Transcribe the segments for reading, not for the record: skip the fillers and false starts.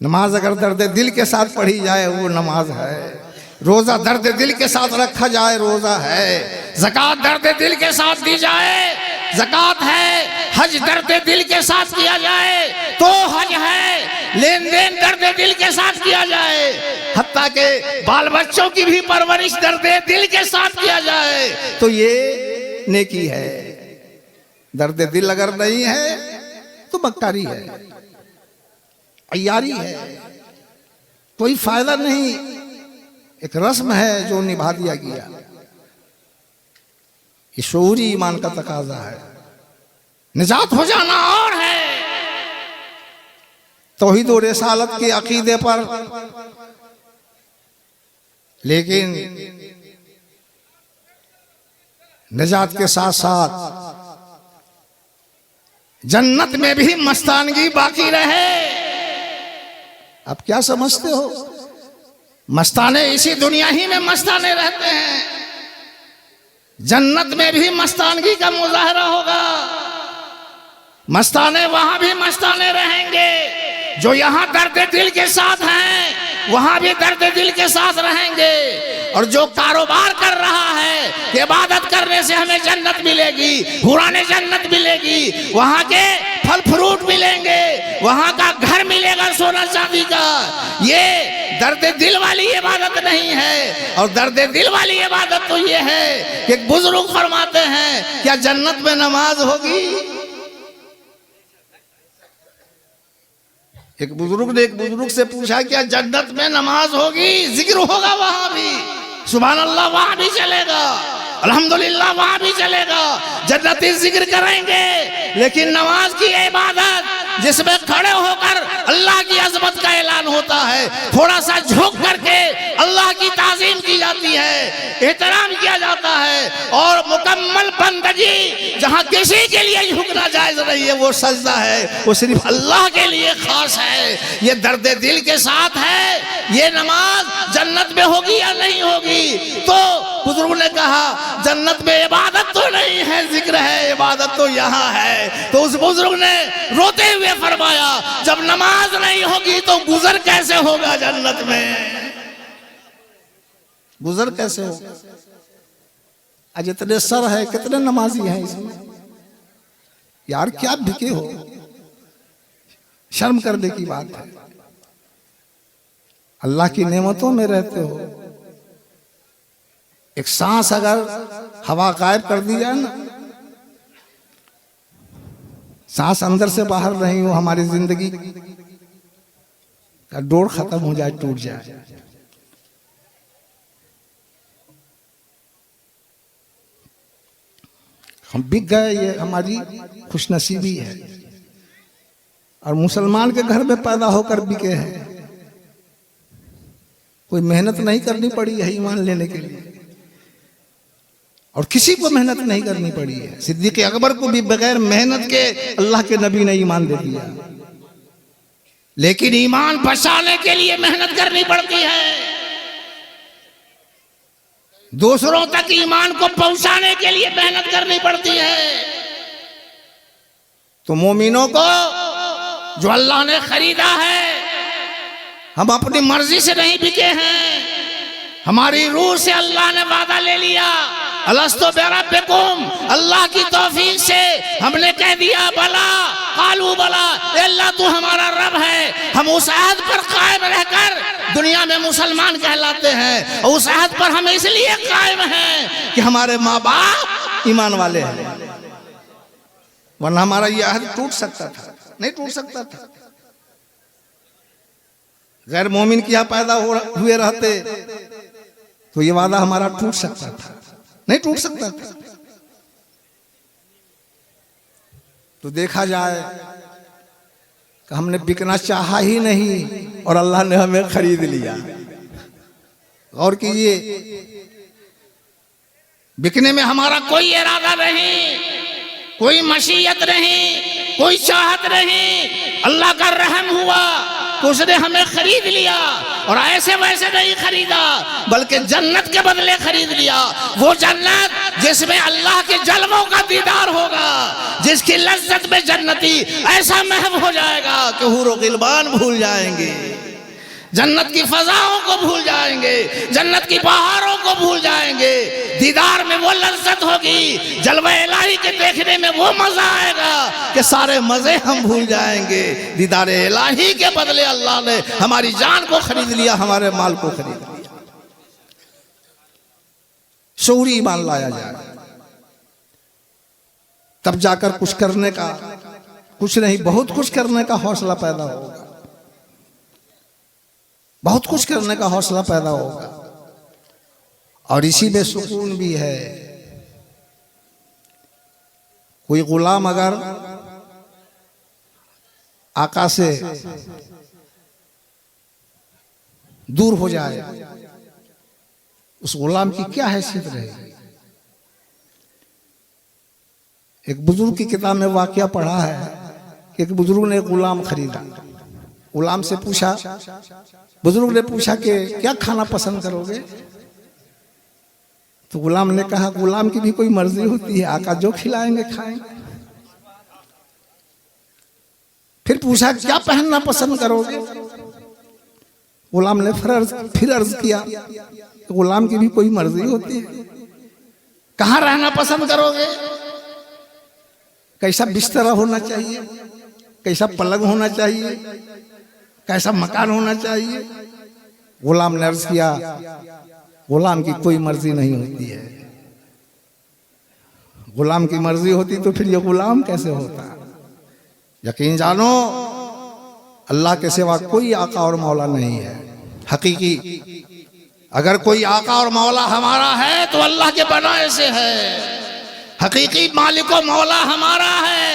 नमाज अगर दर्द दिल के साथ पढ़ी जाए वो नमाज है। रोजा दर्द दिल के साथ रखा जाए रोजा है। ज़कात दर्द दिल के साथ दी जाए ज़कात है। हज दर्द दिल के साथ किया जाए तो हज है। लेन देन दर्द दिल के साथ किया जाए, हत्ता के बाल बच्चों की भी परवरिश दर्द दिल के साथ किया जाए तो ये नेकी है। दर्द दिल अगर नहीं है तो मक्कारी है, अय्यारी है, कोई फायदा नहीं। एक रस्म है जो निभा दिया गया। ये शऊरी ईमान का तकाजा है। निजात हो जाना और है तौहीद और रिसालत के अकीदे पर, लेकिन निजात के साथ साथ जन्नत में भी मस्तानगी बाकी रहे। आप क्या समझते हो? मस्ताने इसी दुनिया ही में मस्ताने रहते हैं, जन्नत में भी मस्तानगी का मुजाहरा होगा। मस्ताने वहां भी मस्ताने रहेंगे। जो यहां दर्द दिल के साथ हैं वहां भी दर्द दिल के साथ रहेंगे। और जो कारोबार कर रहा है कि इबादत करने से हमें जन्नत मिलेगी, हुराने जन्नत मिलेगी, वहां के फल फ्रूट मिलेंगे, वहां का घर मिलेगा सोना चांदी का, ये दर्द दिल वाली इबादत नहीं है। और दर्द दिल वाली इबादत तो ये है कि बुजुर्ग फरमाते हैं क्या जन्नत में नमाज होगी? एक बुजुर्ग ने एक बुजुर्ग से पूछा क्या जन्नत में नमाज होगी? जिक्र होगा वहां भी, सुभान अल्लाह वहां भी चलेगा, अल्हम्दुलिल्लाह वहां भी चलेगा, जन्नती जिक्र करेंगे। लेकिन नमाज की इबादत जिसमें खड़े होकर अल्लाह की अजमत का ऐलान होता है, थोड़ा सा झुक करके अल्लाह की ताज़ीम की जाती है, एहतराम किया जाता है, और मुकम्मल बंदगी जहां किसी के लिए झुकना जायज नहीं है वो सजदा है, वो सिर्फ अल्लाह के लिए खास है। ये दर्द दिल के साथ है। ये नमाज जन्नत में होगी या नहीं होगी? तो बुजुर्ग ने कहा जन्नत में इबादत तो नहीं है, जिक्र है, इबादत तो यहाँ है। तो उस बुजुर्ग ने रोते हुए फरमाया जब नमाज नहीं होगी तो गुजर कैसे होगा जन्नत में? गुजर कैसे होगा? आज इतने सर है, कितने नमाजी हैं इसमें? यार क्या भिके हो, शर्म करने की बात है। अल्लाह की नेमतों में रहते हो, एक सांस अगर हवा गायब कर दी जाए ना, सांस अंदर से बाहर नहीं हो, हमारी जिंदगी का डोर खत्म हो जाए, टूट जाए। हम बिक गए, ये हमारी खुशनसीबी है। और मुसलमान के घर में पैदा होकर बिके हैं, कोई मेहनत नहीं करनी पड़ी है ईमान लेने के लिए, और किसी को मेहनत नहीं करनी पड़ी है। सिद्दीक़ अकबर को भी बगैर मेहनत के अल्लाह के नबी ने ईमान दे दिया। लेकिन ईमान बचाने के लिए मेहनत करनी पड़ती है, दूसरों तक ईमान को पहुंचाने के लिए मेहनत करनी पड़ती है। तो मोमिनों को जो अल्लाह ने खरीदा है, हम अपनी मर्जी से नहीं बिके हैं, हमारी रूह से अल्लाह ने वादा ले लिया। अलस्तो बिरब्बिकुम, अल्लाह की तौफीक से हमने कह दिया बला, कालू बला, अल्लाह तू हमारा रब है। हम उस अहद पर कायम रहकर दुनिया में मुसलमान कहलाते हैं, और उस अहद पर हम इसलिए कायम हैं कि हमारे माँ बाप ईमान वाले हैं, वरना हमारा यह अहद टूट सकता था, नहीं टूट सकता था। गैर मोमिन के यहाँ पैदा हुए रहते तो ये वादा हमारा टूट सकता था, नहीं टूट सकता था। तो देखा जाए कि हमने बिकना चाहा ही नहीं और अल्लाह ने हमें खरीद लिया। गौर कीजिए, बिकने में हमारा कोई इरादा नहीं, कोई मशीयत नहीं, कोई चाहत नहीं। अल्लाह का रहम हुआ तो उसने हमें खरीद लिया, और ऐसे वैसे नहीं खरीदा बल्कि जन्नत के बदले खरीद लिया। वो जन्नत जिसमें अल्लाह के जलवों का दीदार होगा, जिसकी लज्जत में जन्नती ऐसा महव हो जाएगा कि हूर व गिलमान भूल जाएंगे। जन्नत की फजाओं को भूल जाएंगे, जन्नत की बहारों को भूल जाएंगे। दीदार में वो लज्जत होगी, जलवा इलाही के देखने में वो मजा आएगा कि सारे मजे हम भूल जाएंगे। दीदार इलाही के बदले अल्लाह ने हमारी जान को खरीद लिया, हमारे माल को खरीद लिया। शऊरी ईमान लाया जाए, तब जाकर कुछ करने का, कुछ नहीं बहुत कुछ करने का हौसला पैदा होगा, बहुत कुछ करने का हौसला पैदा होगा। और इसी में सुकून भी है। कोई गुलाम अगर आका से दूर हो जाए, उस गुलाम की क्या हैसियत रहेगी। एक बुजुर्ग की किताब में वाकया पढ़ा है कि एक बुजुर्ग ने गुलाम खरीदा। गुलाम से पूछा, बुजुर्ग ने पूछा कि क्या खाना पसंद करोगे? तो गुलाम ने कहा, गुलाम की भी कोई मर्जी होती है, आका जो खिलाएंगे खाएंगे। फिर पूछा, क्या पहनना पसंद करोगे? गुलाम ने फिर अर्ज किया, तो गुलाम की भी कोई मर्जी होती है। कहाँ रहना पसंद करोगे? कैसा बिस्तर होना चाहिए, कैसा पलंग होना चाहिए, कैसा मकान होना चाहिए? गुलाम ने अर्ज किया, गुलाम की कोई मर्जी नहीं होती है। गुलाम की मर्जी होती तो फिर ये गुलाम कैसे होता? यकीन जानो, अल्लाह के सिवा कोई आका और मौला नहीं है हकीकी। अगर कोई आका और मौला हमारा है तो अल्लाह के बनाए से है। हकीकी मालिक और मौला हमारा है,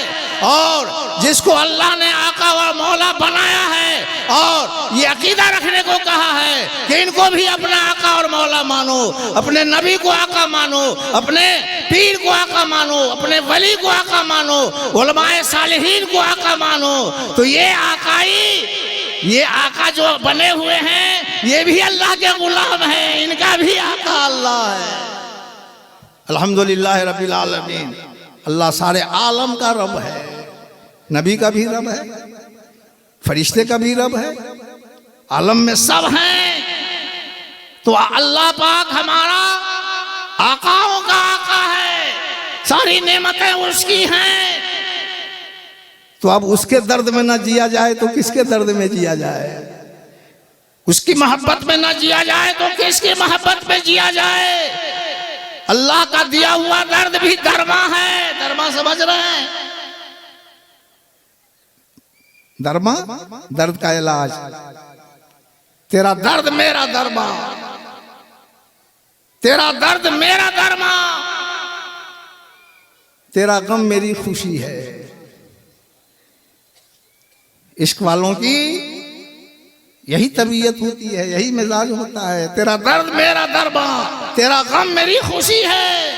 और जिसको अल्लाह ने आका और मौला बनाया है और ये अकीदा रखने को कहा है कि इनको भी अपना आका और मौला मानो, अपने नबी को आका मानो, अपने पीर को आका मानो, अपने वली को आका मानो, उलमाए सालिहीन को आका मानो, तो ये आका जो बने हुए हैं ये भी अल्लाह के गुलाम हैं, इनका भी आका अल्लाह है। अल्हम्दुलिल्लाह रब्बिल आलमीन। अल्लाह सारे आलम का रब है, नबी का भी रब है, फरिश्ते का भी रब है, आलम में सब हैं। तो अल्लाह पाक हमारा आकाओं का आका है, सारी नेमतें उसकी हैं। तो अब उसके दर्द में ना जिया जाए तो किसके दर्द में जिया जाए? उसकी मोहब्बत में ना जिया जाए तो किसकी मोहब्बत में जिया जाए? अल्लाह का दिया हुआ दर्द भी दरमा है। दरमा समझ रहे हैं? दरमा, दर्द का इलाज। तेरा दर्द मेरा दरमा, तेरा दर्द मेरा दरमा, तेरा गम मेरी खुशी है। इश्क वालों की यही तबीयत होती है, यही मिजाज होता है। तेरा दर्द मेरा दरमा, तेरा गम मेरी खुशी है।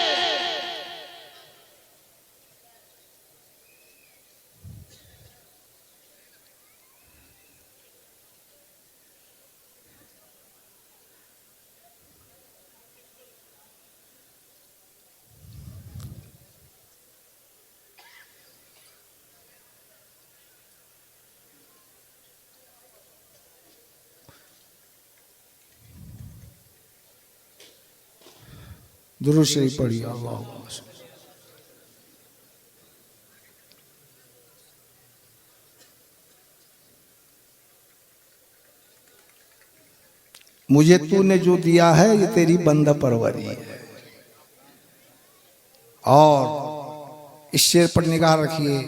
दुरूद शरीफ पढ़िए। अल्लाह मुझे तूने जो दिया है ये तेरी बंदा परवरी है। और इस शेर पर निगाह रखिए,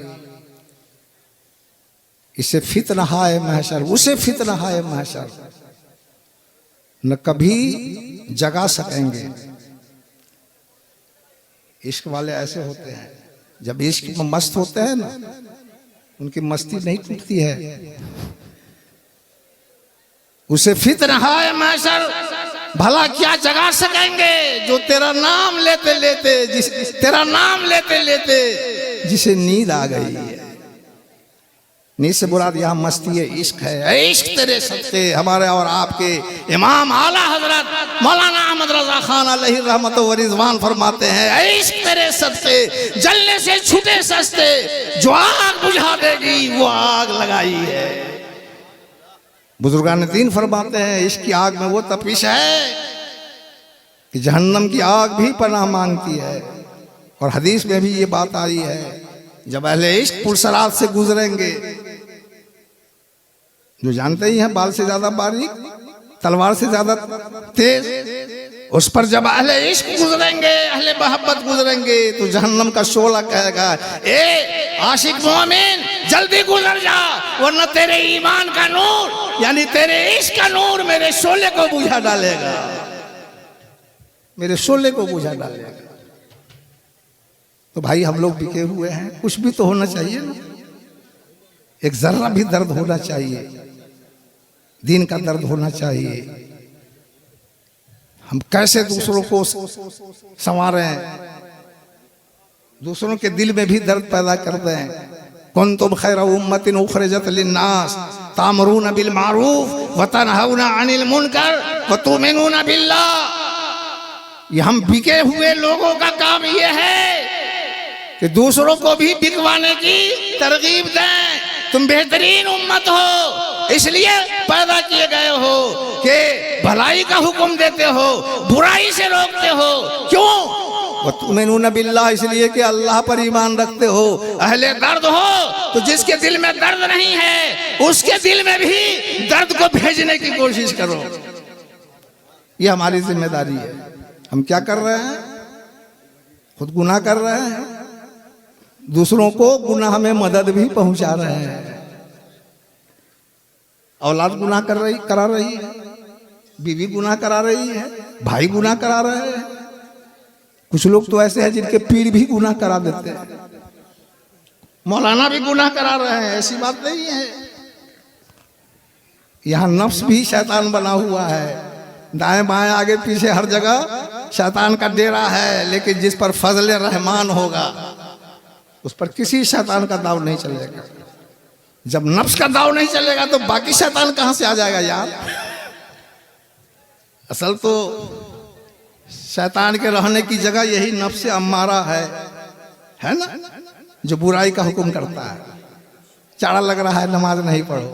इसे फितना है महशर, उसे फितना है महशर, न कभी जगा सकेंगे। इश्क वाले ऐसे होते हैं, जब इश्क में मस्त होते हैं ना, उनकी मस्ती नहीं टूटती है। उसे फितना है महशर, भला क्या जगा सकेंगे जो तेरा नाम लेते लेते, तेरा नाम लेते लेते जिसे नींद आ गई है। नींद से बुरा यहाँ मस्ती है, इश्क है। इश्क तेरे सदके हमारे और आपके इमाम आला हजरत मौलाना अहमद रजा खान अलैहि रहमत व रिजवान फरमाते हैं, इश्क तेरे सदके जलने से छूटे सस्ते, जो आग बुझा देगी वो आग लगाई है। बुजुर्गान दीन फरमाते हैं इश्क की आग में वो तपिश है कि जहन्नम की आग भी पनाह मांगती है। और हदीस में भी ये बात आई है, जब अहले इश्क पुरसरात से गुजरेंगे, जो जानते ही हैं बाल से ज्यादा बारीक, तलवार से ज्यादा तेज, उस पर जब अहले इश्क गुजरेंगे, अहले मोहब्बत गुजरेंगे, तो जहन्नम का शोला कहेगा, ए आशिक मोमिन जल्दी गुजर जा, वरना तेरे ईमान का नूर यानी तेरे इश्क का नूर मेरे शोले को बुझा डालेगा, मेरे शोले को बुझा डालेगा। तो भाई हम लोग बिके हुए हैं, कुछ भी तो होना चाहिए ना, एक जर्रा भी दर्द होना चाहिए, दीन का दर्द होना चाहिए। हम कैसे दूसरों को संवारें, दूसरों के दिल में भी दर्द पैदा कर दें। कुंतुम खैरा उम्मतिन उखरिजत लिन्नास तामरून बिल मारूफ व तनहौना अनिल मुनकर व तुमिनूना बिल्लाह। ये हम बिके हुए लोगों का काम ये है कि दूसरों को भी बिकवाने की तरगीब दें। तुम बेहतरीन उम्मत हो, इसलिए पैदा किए गए हो कि भलाई का हुक्म देते हो, बुराई से रोकते हो। क्यों? वतुमिनून बिल्लाह, इसलिए कि अल्लाह पर ईमान रखते हो। अहले दर्द हो तो जिसके दिल में दर्द नहीं है उसके दिल में भी दर्द को भेजने की कोशिश करो। ये हमारी जिम्मेदारी है। हम क्या कर रहे हैं? खुद गुनाह कर रहे हैं, दूसरों को गुनाह में मदद भी पहुंचा रहे हैं। औलाद गुनाह करा रही है, बीवी गुनाह करा रही है, भाई गुनाह करा रहे हैं। कुछ लोग तो ऐसे हैं जिनके पीर भी गुनाह करा देते हैं, मौलाना भी गुनाह करा रहे हैं। ऐसी बात नहीं है। यहाँ नफ्स भी शैतान बना हुआ है, दाएं बाएं आगे पीछे हर जगह शैतान का डेरा है। लेकिन जिस पर फजल रहमान होगा उस पर किसी शैतान का दाव नहीं चलेगा। जब नफ्स का दाव नहीं चलेगा तो बाकी शैतान कहां से आ जाएगा यार? असल तो शैतान के रहने की जगह यही नफ्स अम्मारा है ना, जो बुराई का हुक्म करता है। चारा लग रहा है नमाज नहीं पढ़ो।